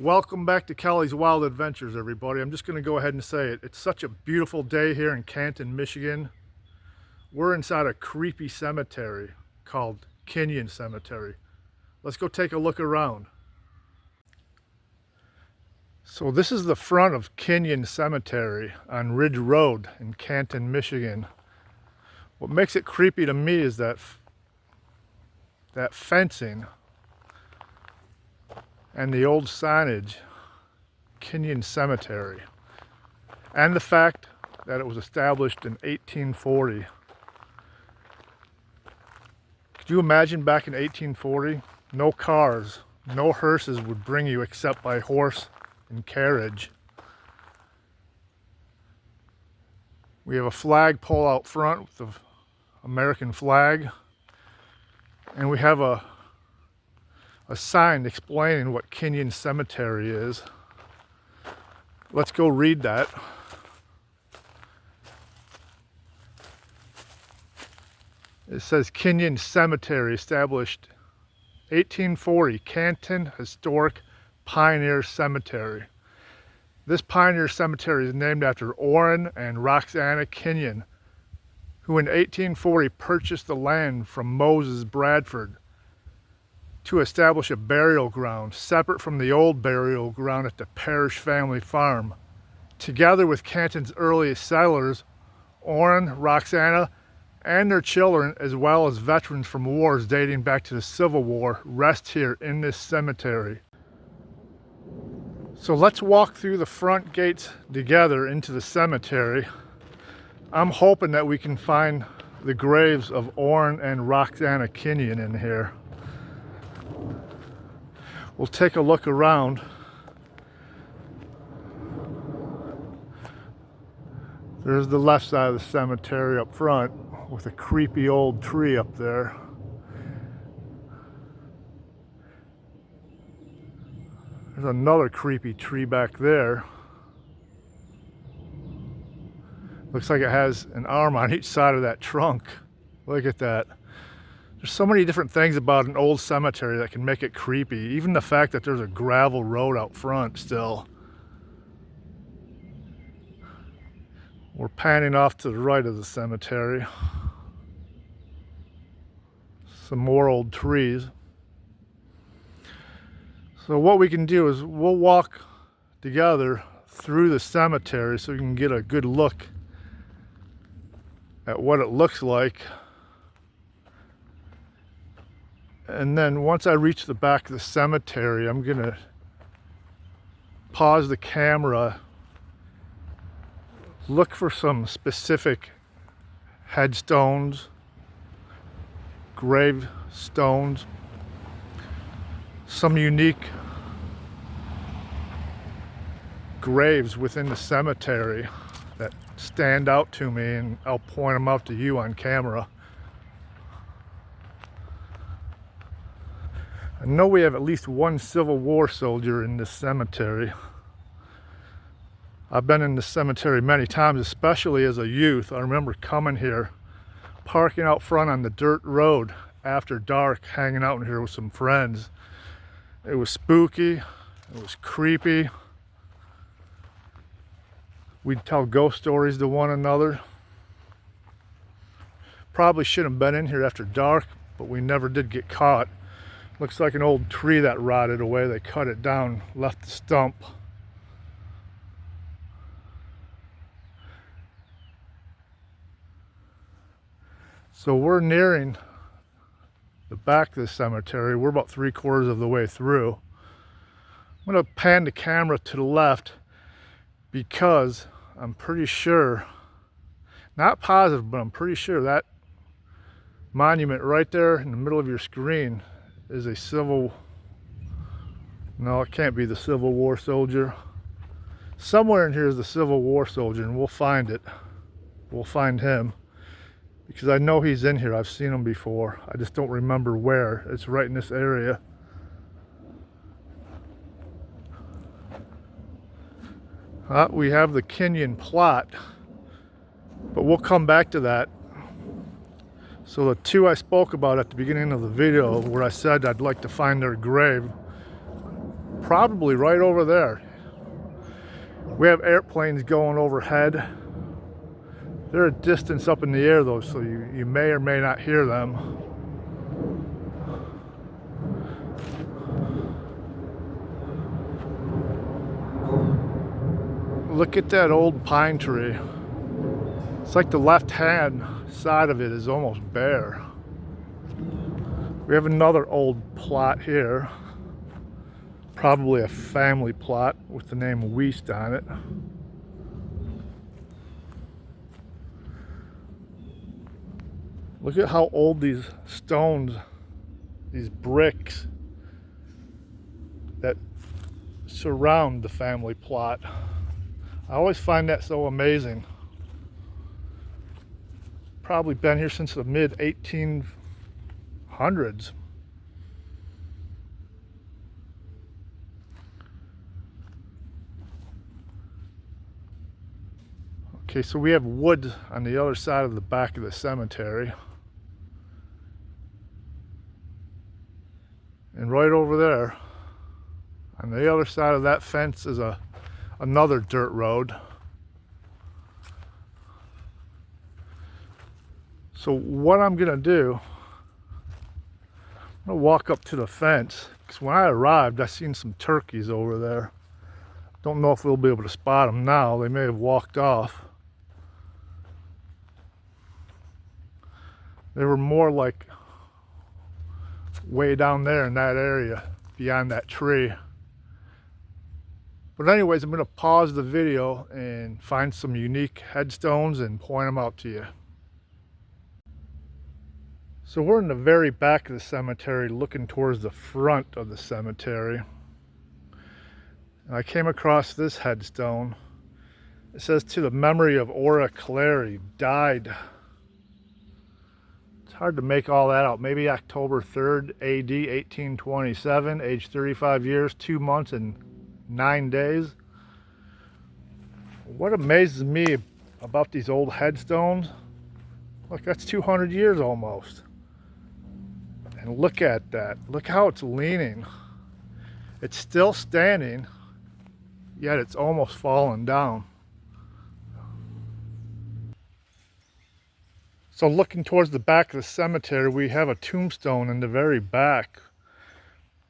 Welcome back to Kelly's Wild Adventures, everybody. I'm just going to go ahead and say it. It's such a beautiful day here in Canton, Michigan. We're inside a creepy cemetery called Kinyon Cemetery. Let's go take a look around. So this is the front of Kinyon Cemetery on Ridge Road in Canton, Michigan. What makes it creepy to me is that fencing and the old signage, Kinyon Cemetery, and the fact that it was established in 1840. Could you imagine back in 1840? No cars, no hearses would bring you except by horse and carriage. We have a flagpole out front with the American flag, and we have a sign explaining what Kinyon Cemetery is. Let's go read that. It says Kinyon Cemetery, established 1840, Canton Historic Pioneer Cemetery. This pioneer cemetery is named after Orrin and Roxana Kinyon, who in 1840 purchased the land from Moses Bradford to establish a burial ground separate from the old burial ground at the Parish family farm. Together with Canton's earliest settlers, Orrin, Roxana, and their children, as well as veterans from wars dating back to the Civil War, rest here in this cemetery. So let's walk through the front gates together into the cemetery. I'm hoping that we can find the graves of Orrin and Roxana Kinyon in here. We'll take a look around. There's the left side of the cemetery up front with a creepy old tree up there. There's another creepy tree back there. Looks like it has an arm on each side of that trunk. Look at that. There's so many different things about an old cemetery that can make it creepy. Even the fact that there's a gravel road out front still. We're panning off to the right of the cemetery. Some more old trees. So what we can do is we'll walk together through the cemetery so you can get a good look at what it looks like. And then once I reach the back of the cemetery, I'm gonna pause the camera, look for some specific headstones, gravestones, some unique graves within the cemetery that stand out to me, and I'll point them out to you on camera. I know we have at least one Civil War soldier in this cemetery. I've been in this cemetery many times, especially as a youth. I remember coming here, parking out front on the dirt road after dark, hanging out in here with some friends. It was spooky, it was creepy. We'd tell ghost stories to one another. Probably shouldn't have been in here after dark, but we never did get caught. Looks like an old tree that rotted away. They cut it down, left the stump. So we're nearing the back of the cemetery. We're about 3/4 of the way through. I'm going to pan the camera to the left because I'm pretty sure, not positive, but I'm pretty sure that monument right there in the middle of your screen is a no, it can't be the Civil War soldier. Somewhere in here is the Civil War soldier, and we'll find it. We'll find him because I know he's in here. I've seen him before. I just don't remember where. It's right in this area. We have the Kinyon plot, but we'll come back to that. So the two I spoke about at the beginning of the video, where I said I'd like to find their grave, probably right over there. We have airplanes going overhead. They're a distance up in the air though, so you may or may not hear them. Look at that old pine tree. It's like the left-hand side of it is almost bare. We have another old plot here. Probably a family plot with the name Weist on it. Look at how old these stones, these bricks that surround the family plot. I always find that so amazing. Probably been here since the mid 1800s. Okay, so we have wood on the other side of the back of the cemetery. And right over there, on the other side of that fence is another dirt road. So what I'm gonna do, I'm gonna walk up to the fence, because when I arrived, I seen some turkeys over there. Don't know if we'll be able to spot them now. They may have walked off. They were more like way down there in that area, beyond that tree. But anyways, I'm gonna pause the video and find some unique headstones and point them out to you. So we're in the very back of the cemetery, looking towards the front of the cemetery. And I came across this headstone. It says, "To the memory of Ora Clary, died." It's hard to make all that out. Maybe October 3rd, AD 1827, age 35 years, 2 months, and 9 days. What amazes me about these old headstones, look, that's 200 years almost. And look at that. Look how it's leaning. It's still standing, yet it's almost fallen down. So looking towards the back of the cemetery, we have a tombstone in the very back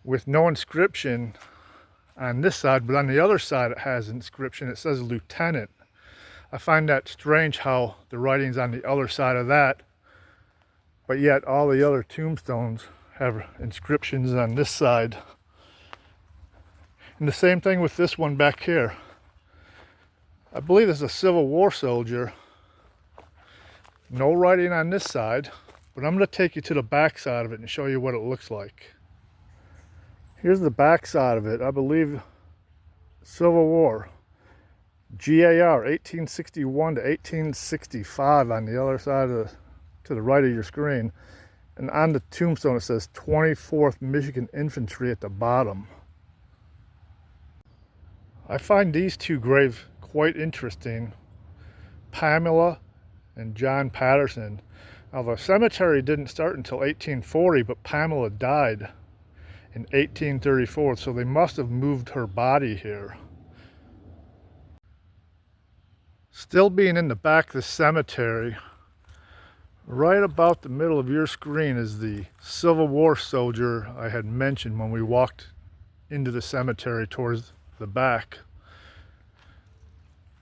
with no inscription on this side, but on the other side it has inscription. It says Lieutenant. I find that strange how the writing's on the other side of that, but yet all the other tombstones have inscriptions on this side. And the same thing with this one back here. I believe it's a Civil War soldier. No writing on this side, but I'm going to take you to the back side of it and show you what it looks like. Here's the back side of it. I believe Civil War. GAR 1861 to 1865 on the other side of to the right of your screen. And on the tombstone it says 24th Michigan Infantry at the bottom. I find these two graves quite interesting. Pamela and John Patterson. Now the cemetery didn't start until 1840, but Pamela died in 1834, so they must have moved her body here. Still being in the back of the cemetery, right about the middle of your screen is the Civil War soldier I had mentioned when we walked into the cemetery towards the back.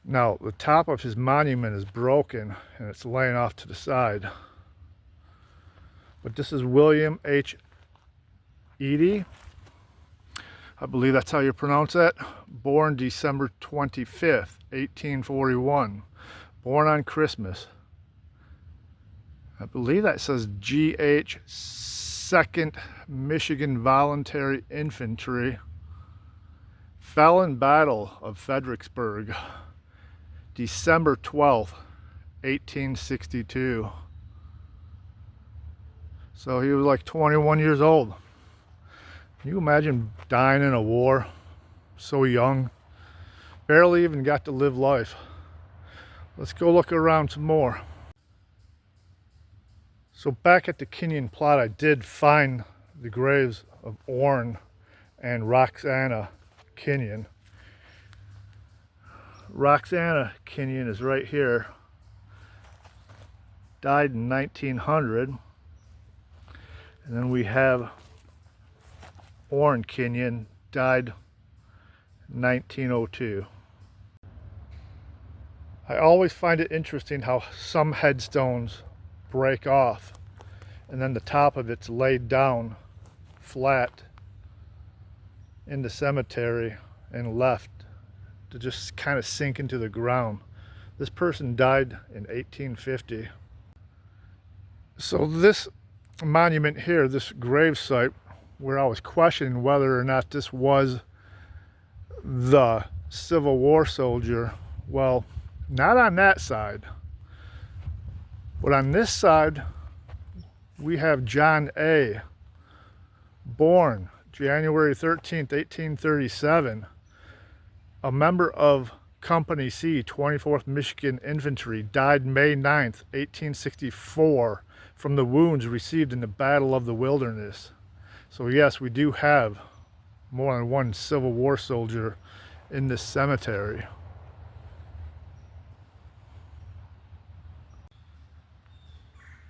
Now, the top of his monument is broken and it's laying off to the side. But this is William H. Edie. I believe that's how you pronounce that. Born December 25th, 1841. Born on Christmas. I believe that says GH 2nd Michigan Voluntary Infantry. Fell in Battle of Fredericksburg. December 12th, 1862. So he was like 21 years old. Can you imagine dying in a war so young? Barely even got to live life. Let's go look around some more. So back at the Kinyon plot, I did find the graves of Orrin and Roxana Kinyon. Roxana Kinyon is right here. Died in 1900. And then we have Orrin Kinyon, died 1902. I always find it interesting how some headstones break off and then the top of it's laid down flat in the cemetery and left to just kind of sink into the ground. This person died in 1850. So this monument here, this grave site, where I was questioning whether or not this was the Civil War soldier, well, not on that side, but on this side we have John A., born January 13th, 1837, a member of Company C, 24th Michigan Infantry, died May 9th, 1864, from the wounds received in the Battle of the Wilderness. So yes, we do have more than one Civil War soldier in this cemetery.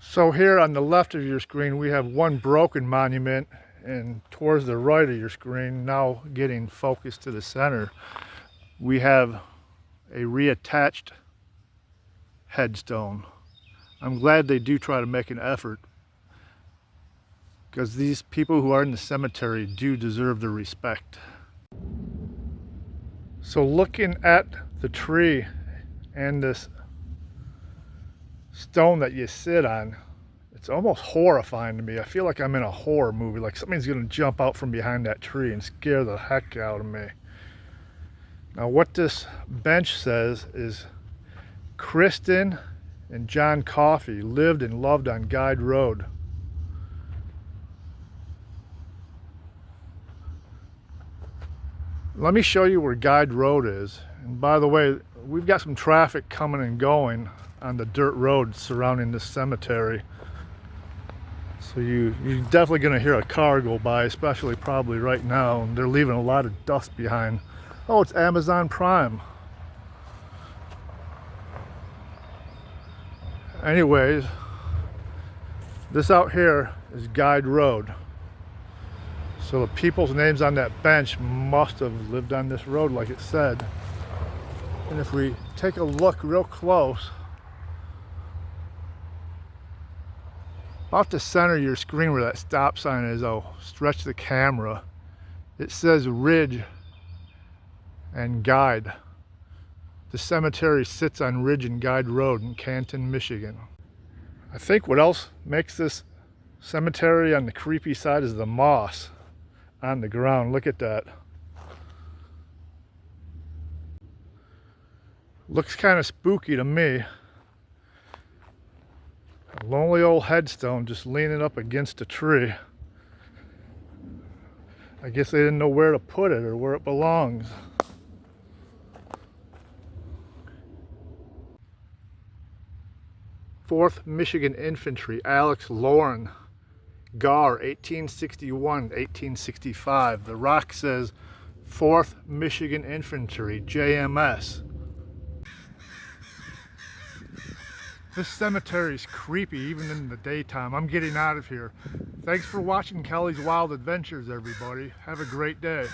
So here on the left of your screen we have one broken monument, and towards the right of your screen, now getting focused to the center, we have a reattached headstone. I'm glad they do try to make an effort, because these people who are in the cemetery do deserve the respect. So looking at the tree and this stone that you sit on, it's almost horrifying to me. I feel like I'm in a horror movie, like something's gonna jump out from behind that tree and scare the heck out of me. Now what this bench says is, Kristen and John Coffey lived and loved on Guide Road. Let me show you where Guide Road is. And by the way, we've got some traffic coming and going on the dirt road surrounding this cemetery. So you're definitely going to hear a car go by, especially probably right now. And they're leaving a lot of dust behind. Oh, it's Amazon Prime. Anyways, this out here is Guide Road. So the people's names on that bench must have lived on this road like it said. And if we take a look real close, about the center of your screen where that stop sign is, I'll stretch the camera. It says Ridge and Guide. The cemetery sits on Ridge and Guide Road in Canton, Michigan. I think what else makes this cemetery on the creepy side is the moss on the ground. Look at that. Looks kind of spooky to me. A lonely old headstone just leaning up against a tree. I guess they didn't know where to put it or where it belongs. Fourth Michigan Infantry, Alex Lauren, Gar, 1861, 1865. The rock says 4th Michigan Infantry, JMS. This cemetery is creepy even in the daytime. I'm getting out of here. Thanks for watching Kelly's Wild Adventures, everybody. Have a great day.